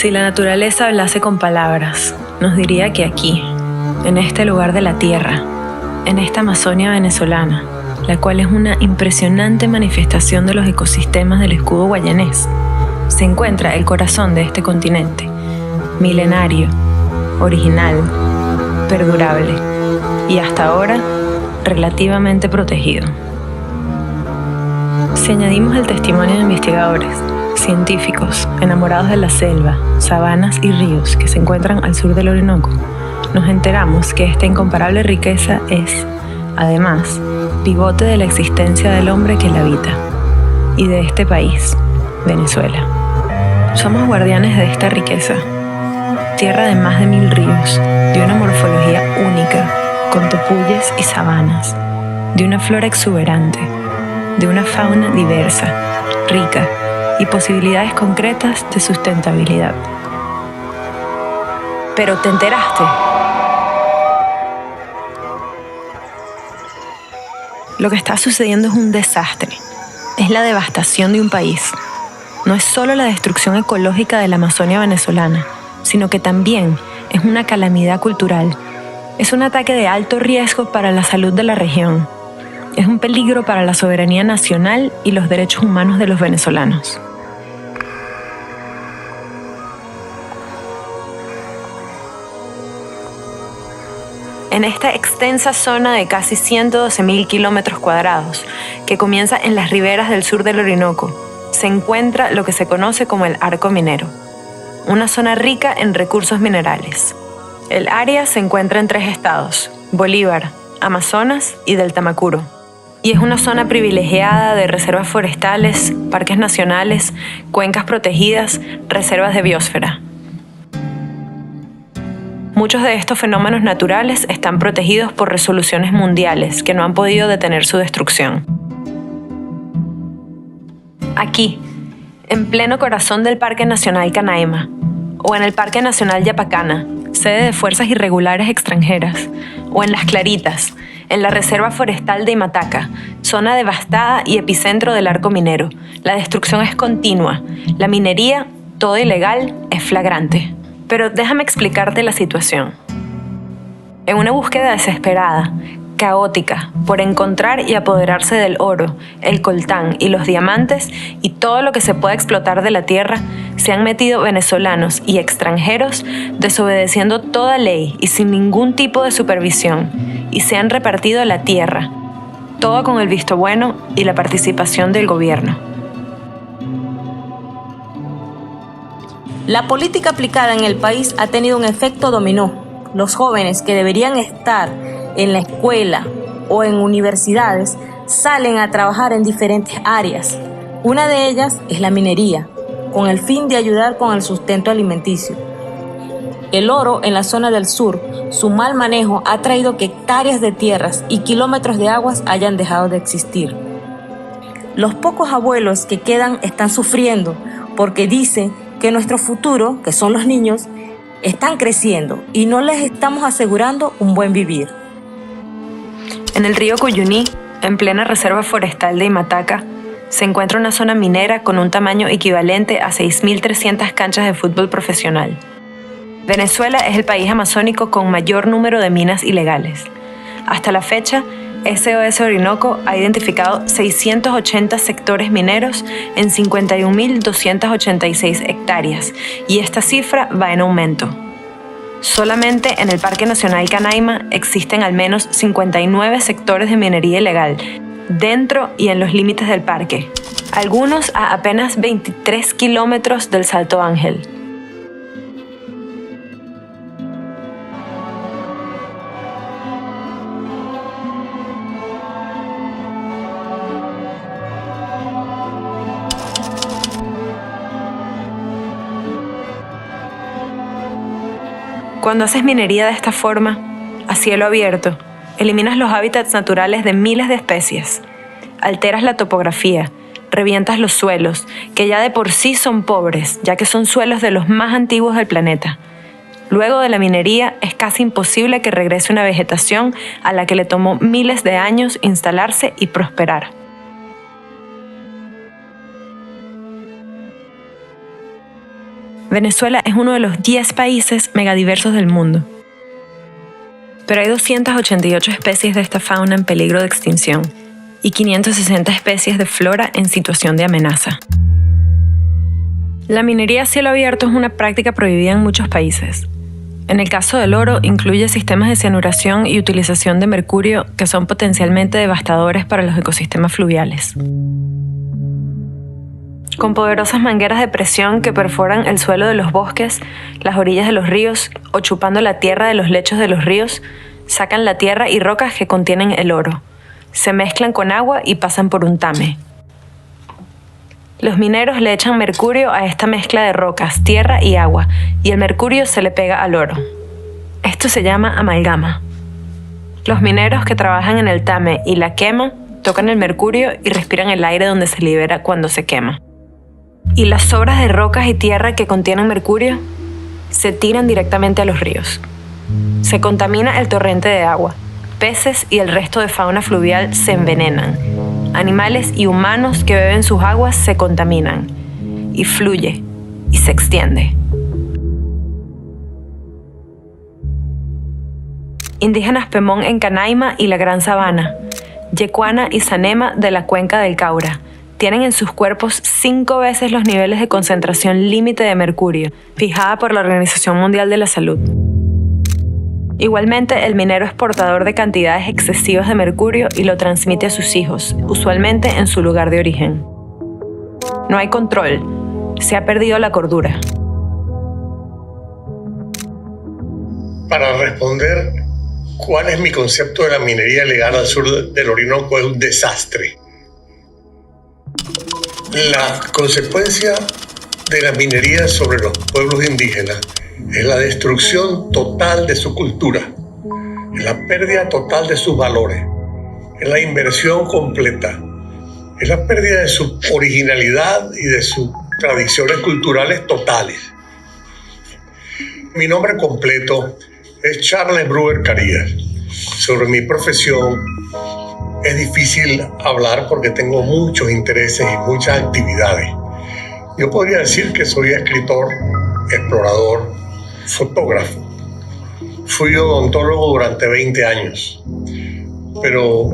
Si la naturaleza hablase con palabras, nos diría que aquí, en este lugar de la tierra, en esta Amazonia venezolana, la cual es una impresionante manifestación de los ecosistemas del escudo guayanés, se encuentra el corazón de este continente, milenario, original, perdurable y hasta ahora relativamente protegido. Si añadimos el testimonio de investigadores, científicos, enamorados de la selva, sabanas y ríos que se encuentran al sur del Orinoco, nos enteramos que esta incomparable riqueza es, además, pivote de la existencia del hombre que la habita y de este país, Venezuela. Somos guardianes de esta riqueza, tierra de más de 1000 ríos, de una morfología única, con topuyes y sabanas, de una flora exuberante, de una fauna diversa, rica y posibilidades concretas de sustentabilidad. Pero ¿te enteraste? Lo que está sucediendo es un desastre. Es la devastación de un país. No es solo la destrucción ecológica de la Amazonia venezolana, sino que también es una calamidad cultural. Es un ataque de alto riesgo para la salud de la región. Es un peligro para la soberanía nacional y los derechos humanos de los venezolanos. En esta extensa zona de casi 112.000 kilómetros cuadrados, que comienza en las riberas del sur del Orinoco, se encuentra lo que se conoce como el Arco Minero, una zona rica en recursos minerales. El área se encuentra en 3 estados: Bolívar, Amazonas y Delta Macuro. Y es una zona privilegiada de reservas forestales, parques nacionales, cuencas protegidas, reservas de biosfera. Muchos de estos fenómenos naturales están protegidos por resoluciones mundiales que no han podido detener su destrucción. Aquí, en pleno corazón del Parque Nacional Canaima, o en el Parque Nacional Yapacana, sede de fuerzas irregulares extranjeras, o en Las Claritas, en la Reserva Forestal de Imataca, zona devastada y epicentro del arco minero. La destrucción es continua, la minería, todo ilegal, es flagrante. Pero déjame explicarte la situación. En una búsqueda desesperada, caótica, por encontrar y apoderarse del oro, el coltán y los diamantes y todo lo que se pueda explotar de la tierra, se han metido venezolanos y extranjeros desobedeciendo toda ley y sin ningún tipo de supervisión, y se han repartido la tierra, todo con el visto bueno y la participación del gobierno. La política aplicada en el país ha tenido un efecto dominó. Los jóvenes que deberían estar en la escuela o en universidades salen a trabajar en diferentes áreas. Una de ellas es la minería, con el fin de ayudar con el sustento alimenticio. El oro en la zona del sur, su mal manejo ha traído que hectáreas de tierras y kilómetros de aguas hayan dejado de existir. Los pocos abuelos que quedan están sufriendo porque dicen que nuestro futuro, que son los niños, están creciendo y no les estamos asegurando un buen vivir. En el río Cuyuní, en plena reserva forestal de Imataca, se encuentra una zona minera con un tamaño equivalente a 6.300 canchas de fútbol profesional. Venezuela es el país amazónico con mayor número de minas ilegales. Hasta la fecha, SOS Orinoco ha identificado 680 sectores mineros en 51.286 hectáreas y esta cifra va en aumento. Solamente en el Parque Nacional Canaima existen al menos 59 sectores de minería ilegal, dentro y en los límites del parque, algunos a apenas 23 kilómetros del Salto Ángel. Cuando haces minería de esta forma, a cielo abierto, eliminas los hábitats naturales de miles de especies, alteras la topografía, revientas los suelos, que ya de por sí son pobres, ya que son suelos de los más antiguos del planeta. Luego de la minería, es casi imposible que regrese una vegetación a la que le tomó miles de años instalarse y prosperar. Venezuela es uno de los 10 países megadiversos del mundo. Pero hay 288 especies de esta fauna en peligro de extinción y 560 especies de flora en situación de amenaza. La minería a cielo abierto es una práctica prohibida en muchos países. En el caso del oro, incluye sistemas de cianuración y utilización de mercurio que son potencialmente devastadores para los ecosistemas fluviales. Con poderosas mangueras de presión que perforan el suelo de los bosques, las orillas de los ríos o chupando la tierra de los lechos de los ríos, sacan la tierra y rocas que contienen el oro. Se mezclan con agua y pasan por un tame. Los mineros le echan mercurio a esta mezcla de rocas, tierra y agua, y el mercurio se le pega al oro. Esto se llama amalgama. Los mineros que trabajan en el tame y la quema tocan el mercurio y respiran el aire donde se libera cuando se quema. Y las sobras de rocas y tierra que contienen mercurio se tiran directamente a los ríos. Se contamina el torrente de agua. Peces y el resto de fauna fluvial se envenenan. Animales y humanos que beben sus aguas se contaminan. Y fluye y se extiende. Indígenas Pemón en Canaima y la Gran Sabana, Yecuana y Sanema de la cuenca del Caura, tienen en sus cuerpos 5 veces los niveles de concentración límite de mercurio, fijada por la Organización Mundial de la Salud. Igualmente, el minero es portador de cantidades excesivas de mercurio y lo transmite a sus hijos, usualmente en su lugar de origen. No hay control. Se ha perdido la cordura. Para responder cuál es mi concepto de la minería ilegal al sur del Orinoco, es un desastre. La consecuencia de la minería sobre los pueblos indígenas es la destrucción total de su cultura, es la pérdida total de sus valores, es la inversión completa, es la pérdida de su originalidad y de sus tradiciones culturales totales. Mi nombre completo es Charles Brewer Carías. Sobre mi profesión es difícil hablar porque tengo muchos intereses y muchas actividades. Yo podría decir que soy escritor, explorador, fotógrafo. Fui odontólogo durante 20 años, pero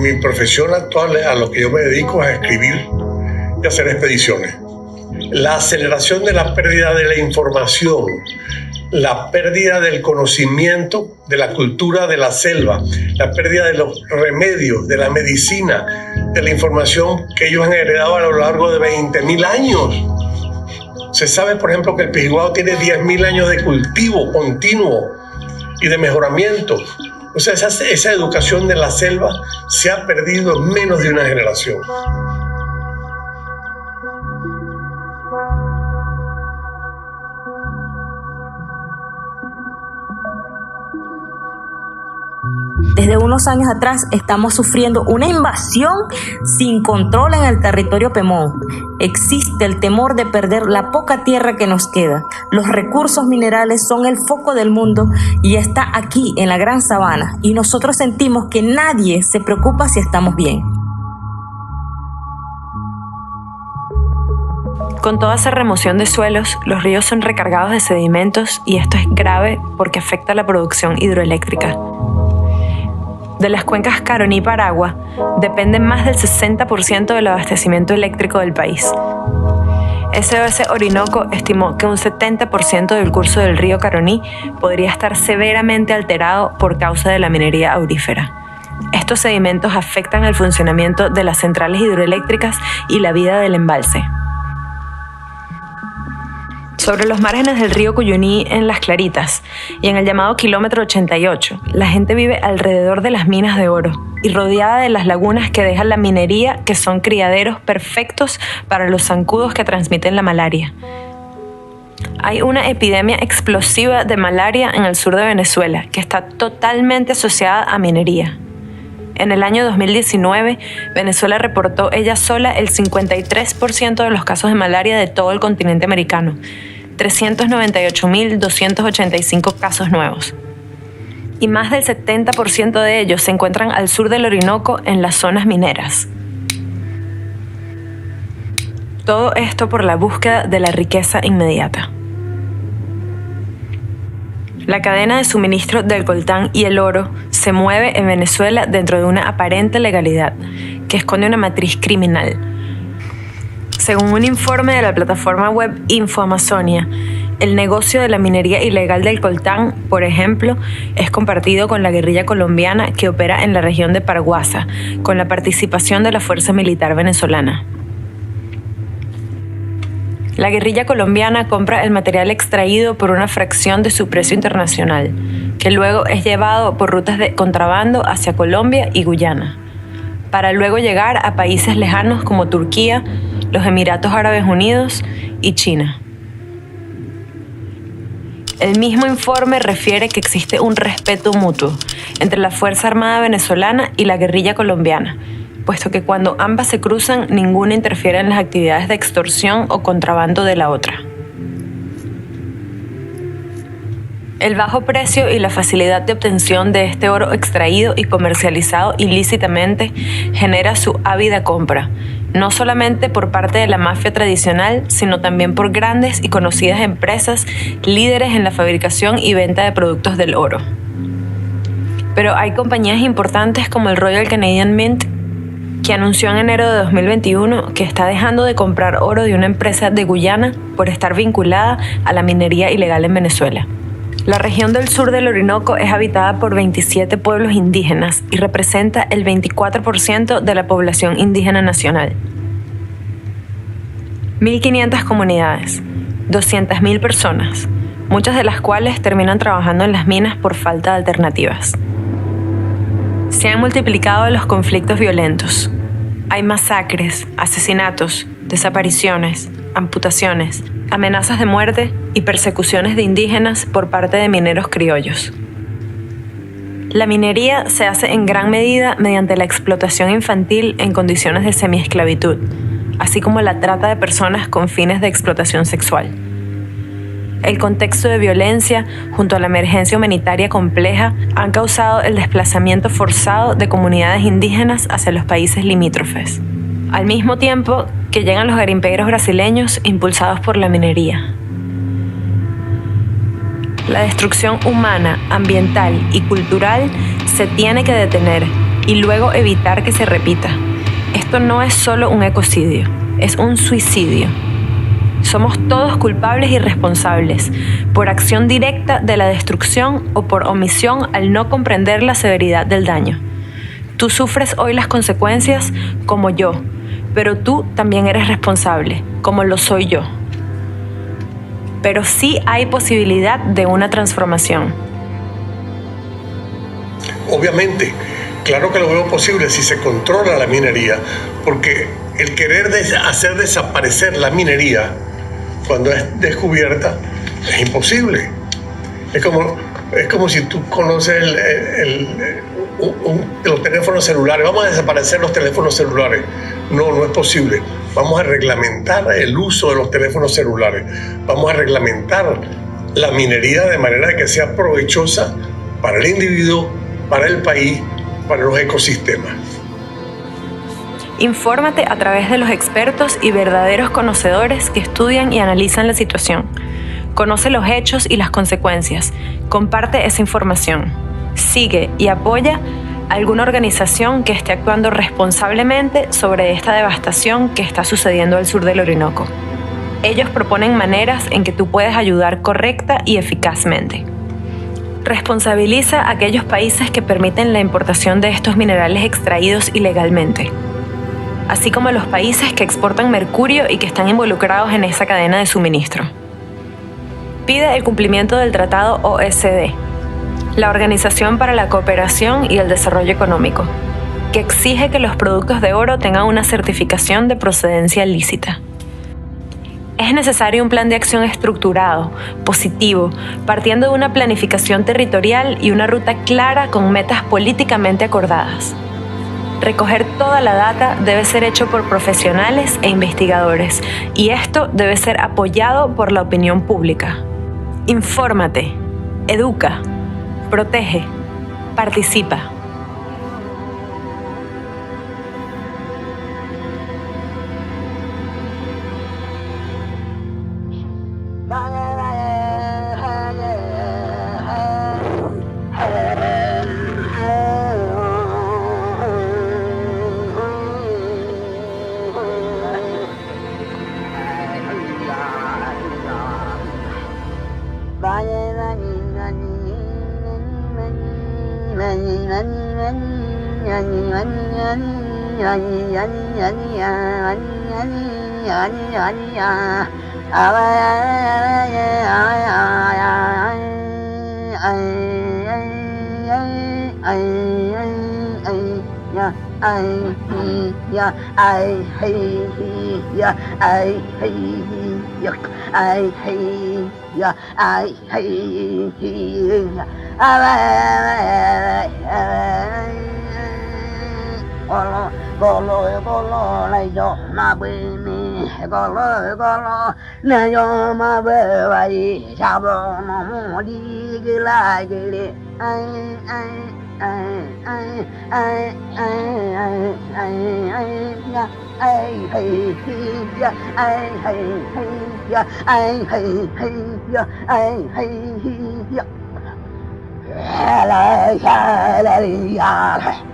mi profesión actual, a lo que yo me dedico, es a escribir y hacer expediciones. La aceleración de la pérdida de la información, la pérdida del conocimiento de la cultura de la selva, la pérdida de los remedios, de la medicina, de la información que ellos han heredado a lo largo de 20.000 años. Se sabe, por ejemplo, que el pijiguao tiene 10.000 años de cultivo continuo y de mejoramiento. O sea, esa educación de la selva se ha perdido en menos de una generación. Desde unos años atrás estamos sufriendo una invasión sin control en el territorio Pemón. Existe el temor de perder la poca tierra que nos queda. Los recursos minerales son el foco del mundo y está aquí en la Gran Sabana. Y nosotros sentimos que nadie se preocupa si estamos bien. Con toda esa remoción de suelos, los ríos son recargados de sedimentos y esto es grave porque afecta a la producción hidroeléctrica. De las cuencas Caroní y Paragua depende más del 60% del abastecimiento eléctrico del país. SOS Orinoco estimó que un 70% del curso del río Caroní podría estar severamente alterado por causa de la minería aurífera. Estos sedimentos afectan el funcionamiento de las centrales hidroeléctricas y la vida del embalse. Sobre los márgenes del río Cuyuní en Las Claritas y en el llamado kilómetro 88, la gente vive alrededor de las minas de oro y rodeada de las lagunas que deja la minería, que son criaderos perfectos para los zancudos que transmiten la malaria. Hay una epidemia explosiva de malaria en el sur de Venezuela que está totalmente asociada a minería. En el año 2019, Venezuela reportó ella sola el 53% de los casos de malaria de todo el continente americano, 398.285 casos nuevos. Y más del 70% de ellos se encuentran al sur del Orinoco en las zonas mineras. Todo esto por la búsqueda de la riqueza inmediata. La cadena de suministro del coltán y el oro se mueve en Venezuela dentro de una aparente legalidad que esconde una matriz criminal. Según un informe de la plataforma web InfoAmazonia, el negocio de la minería ilegal del coltán, por ejemplo, es compartido con la guerrilla colombiana que opera en la región de Paraguasa, con la participación de la Fuerza Militar Venezolana. La guerrilla colombiana compra el material extraído por una fracción de su precio internacional, que luego es llevado por rutas de contrabando hacia Colombia y Guyana, para luego llegar a países lejanos como Turquía, los Emiratos Árabes Unidos y China. El mismo informe refiere que existe un respeto mutuo entre la Fuerza Armada venezolana y la guerrilla colombiana, puesto que cuando ambas se cruzan, ninguna interfiere en las actividades de extorsión o contrabando de la otra. El bajo precio y la facilidad de obtención de este oro extraído y comercializado ilícitamente genera su ávida compra, no solamente por parte de la mafia tradicional, sino también por grandes y conocidas empresas líderes en la fabricación y venta de productos del oro. Pero hay compañías importantes como el Royal Canadian Mint, que anunció en enero de 2021 que está dejando de comprar oro de una empresa de Guyana por estar vinculada a la minería ilegal en Venezuela. La región del sur del Orinoco es habitada por 27 pueblos indígenas y representa el 24% de la población indígena nacional. 1.500 comunidades, 200.000 personas, muchas de las cuales terminan trabajando en las minas por falta de alternativas. Se han multiplicado los conflictos violentos. Hay masacres, asesinatos, desapariciones, amputaciones, amenazas de muerte y persecuciones de indígenas por parte de mineros criollos. La minería se hace en gran medida mediante la explotación infantil en condiciones de semiesclavitud, así como la trata de personas con fines de explotación sexual. El contexto de violencia, junto a la emergencia humanitaria compleja, han causado el desplazamiento forzado de comunidades indígenas hacia los países limítrofes, al mismo tiempo que llegan los garimpeiros brasileños impulsados por la minería. La destrucción humana, ambiental y cultural se tiene que detener y luego evitar que se repita. Esto no es solo un ecocidio, es un suicidio. Somos todos culpables y responsables por acción directa de la destrucción o por omisión al no comprender la severidad del daño. Tú sufres hoy las consecuencias como yo, pero tú también eres responsable, como lo soy yo. Pero sí hay posibilidad de una transformación. Obviamente, claro que lo veo posible si se controla la minería, porque el querer hacer desaparecer la minería cuando es descubierta es imposible. Es como si tú conoces los teléfonos celulares. Vamos a desaparecer los teléfonos celulares. No es posible. Vamos a reglamentar el uso de los teléfonos celulares. Vamos a reglamentar la minería de manera que sea provechosa para el individuo, para el país, para los ecosistemas. Infórmate a través de los expertos y verdaderos conocedores que estudian y analizan la situación. Conoce los hechos y las consecuencias. Comparte esa información. Sigue y apoya a alguna organización que esté actuando responsablemente sobre esta devastación que está sucediendo al sur del Orinoco. Ellos proponen maneras en que tú puedes ayudar correcta y eficazmente. Responsabiliza a aquellos países que permiten la importación de estos minerales extraídos ilegalmente, así como a los países que exportan mercurio y que están involucrados en esa cadena de suministro. Pide el cumplimiento del Tratado OECD, la Organización para la Cooperación y el Desarrollo Económico, que exige que los productos de oro tengan una certificación de procedencia lícita. Es necesario un plan de acción estructurado, positivo, partiendo de una planificación territorial y una ruta clara con metas políticamente acordadas. Recoger toda la data debe ser hecho por profesionales e investigadores, y esto debe ser apoyado por la opinión pública. Infórmate, educa, protege, participa. Golo này do ma bê ni golo này do ma bê vậy sao đó nó muốn đi cái lại cái đi ai ai ai ai ai ai ai ai ai ya ai hay ya ai hay ya ai hay ya ai hay ya la la la la la